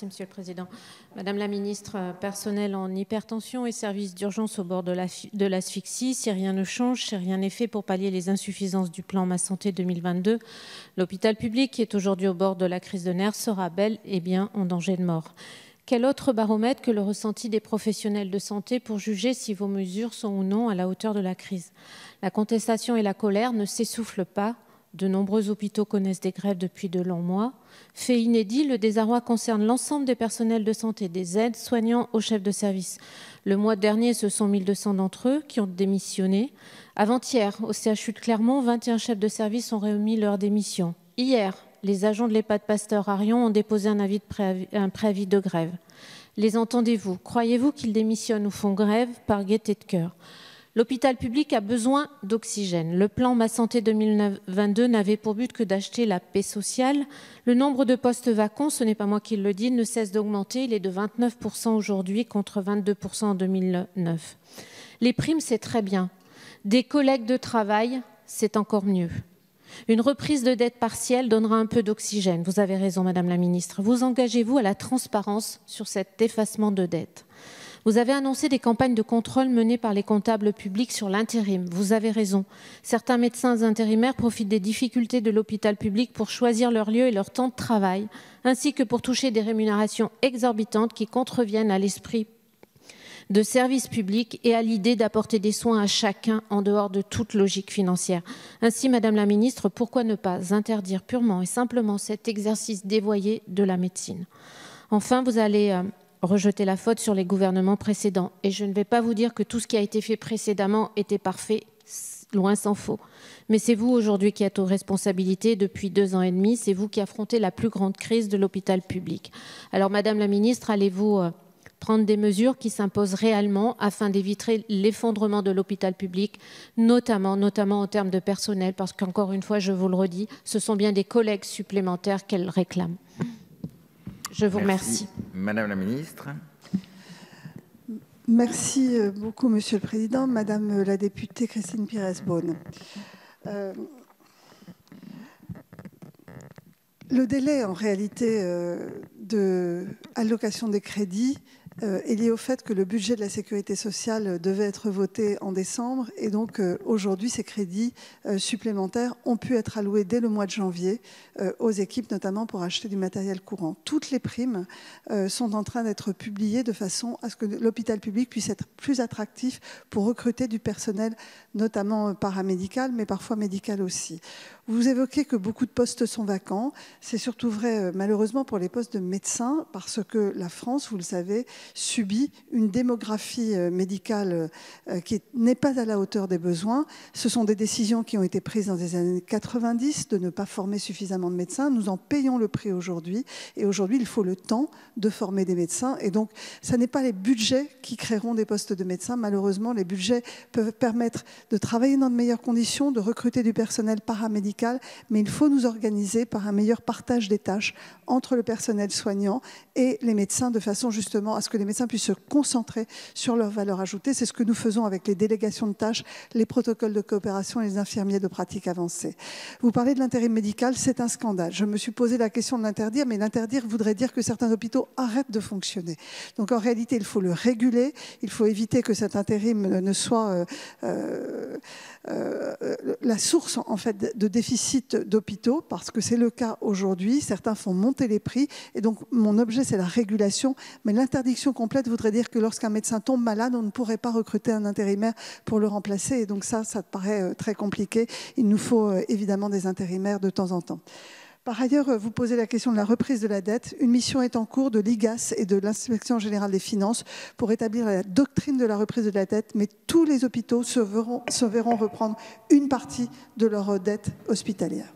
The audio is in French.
Merci, Monsieur le Président. Madame la Ministre, personnel en hypertension et services d'urgence au bord de l'asphyxie, si rien ne change, si rien n'est fait pour pallier les insuffisances du plan Ma Santé 2022, l'hôpital public, qui est aujourd'hui au bord de la crise de nerfs, sera bel et bien en danger de mort. Quel autre baromètre que le ressenti des professionnels de santé pour juger si vos mesures sont ou non à la hauteur de la crise? La contestation et la colère ne s'essoufflent pas. De nombreux hôpitaux connaissent des grèves depuis de longs mois. Fait inédit, le désarroi concerne l'ensemble des personnels de santé, des aides soignants aux chefs de service. Le mois dernier, ce sont 1200 d'entre eux qui ont démissionné. Avant-hier, au CHU de Clermont, 21 chefs de service ont remis leur démission. Hier, les agents de l'EHPAD Pasteur-Arion ont déposé un préavis de grève. Les entendez-vous? Croyez-vous qu'ils démissionnent ou font grève par gaieté de cœur? L'hôpital public a besoin d'oxygène. Le plan Ma Santé 2022 n'avait pour but que d'acheter la paix sociale. Le nombre de postes vacants, ce n'est pas moi qui le dis, ne cesse d'augmenter. Il est de 29% aujourd'hui contre 22% en 2009. Les primes, c'est très bien. Des collègues de travail, c'est encore mieux. Une reprise de dette partielle donnera un peu d'oxygène. Vous avez raison, Madame la Ministre. Vous engagez-vous à la transparence sur cet effacement de dette? Vous avez annoncé des campagnes de contrôle menées par les comptables publics sur l'intérim. Vous avez raison. Certains médecins intérimaires profitent des difficultés de l'hôpital public pour choisir leur lieu et leur temps de travail, ainsi que pour toucher des rémunérations exorbitantes qui contreviennent à l'esprit de service public et à l'idée d'apporter des soins à chacun en dehors de toute logique financière. Ainsi, Madame la Ministre, pourquoi ne pas interdire purement et simplement cet exercice dévoyé de la médecine? Enfin, vous allez rejeter la faute sur les gouvernements précédents. Et je ne vais pas vous dire que tout ce qui a été fait précédemment était parfait, loin s'en faut. Mais c'est vous aujourd'hui qui êtes aux responsabilités depuis 2 ans et demi. C'est vous qui affrontez la plus grande crise de l'hôpital public. Alors, Madame la Ministre, allez-vous prendre des mesures qui s'imposent réellement afin d'éviter l'effondrement de l'hôpital public, notamment en termes de personnel, parce qu'encore une fois, je vous le redis, ce sont bien des collègues supplémentaires qu'elles réclament. Je vous remercie. Madame la Ministre. Merci beaucoup, Monsieur le Président. Madame la députée Christine Pires-Beaune. Le délai, en réalité, de allocation des crédits est lié au fait que le budget de la sécurité sociale devait être voté en décembre et donc aujourd'hui ces crédits supplémentaires ont pu être alloués dès le mois de janvier aux équipes, notamment pour acheter du matériel courant. Toutes les primes sont en train d'être publiées de façon à ce que l'hôpital public puisse être plus attractif pour recruter du personnel, notamment paramédical, mais parfois médical aussi. Vous évoquez que beaucoup de postes sont vacants. C'est surtout vrai, malheureusement, pour les postes de médecins, parce que la France, vous le savez, subit une démographie médicale qui n'est pas à la hauteur des besoins. Ce sont des décisions qui ont été prises dans les années 90 de ne pas former suffisamment de médecins. Nous en payons le prix aujourd'hui. Et aujourd'hui, il faut le temps de former des médecins. Et donc, ce n'est pas les budgets qui créeront des postes de médecins. Malheureusement, les budgets peuvent permettre de travailler dans de meilleures conditions, de recruter du personnel paramédical, mais il faut nous organiser par un meilleur partage des tâches entre le personnel soignant et les médecins, de façon justement à ce que les médecins puissent se concentrer sur leur valeur ajoutée. C'est ce que nous faisons avec les délégations de tâches, les protocoles de coopération et les infirmiers de pratique avancée. Vous parlez de l'intérim médical, c'est un scandale. Je me suis posé la question de l'interdire, mais l'interdire voudrait dire que certains hôpitaux arrêtent de fonctionner. Donc en réalité, il faut le réguler, il faut éviter que cet intérim ne soit la source en fait de déficit d'hôpitaux, parce que c'est le cas aujourd'hui. Certains font monter les prix et donc mon objet c'est la régulation, mais l'interdiction complète voudrait dire que lorsqu'un médecin tombe malade, on ne pourrait pas recruter un intérimaire pour le remplacer et donc ça paraît très compliqué. Il nous faut évidemment des intérimaires de temps en temps. Par ailleurs, vous posez la question de la reprise de la dette. Une mission est en cours de l'IGAS et de l'Inspection générale des finances pour établir la doctrine de la reprise de la dette, mais tous les hôpitaux se verront reprendre une partie de leur dette hospitalière.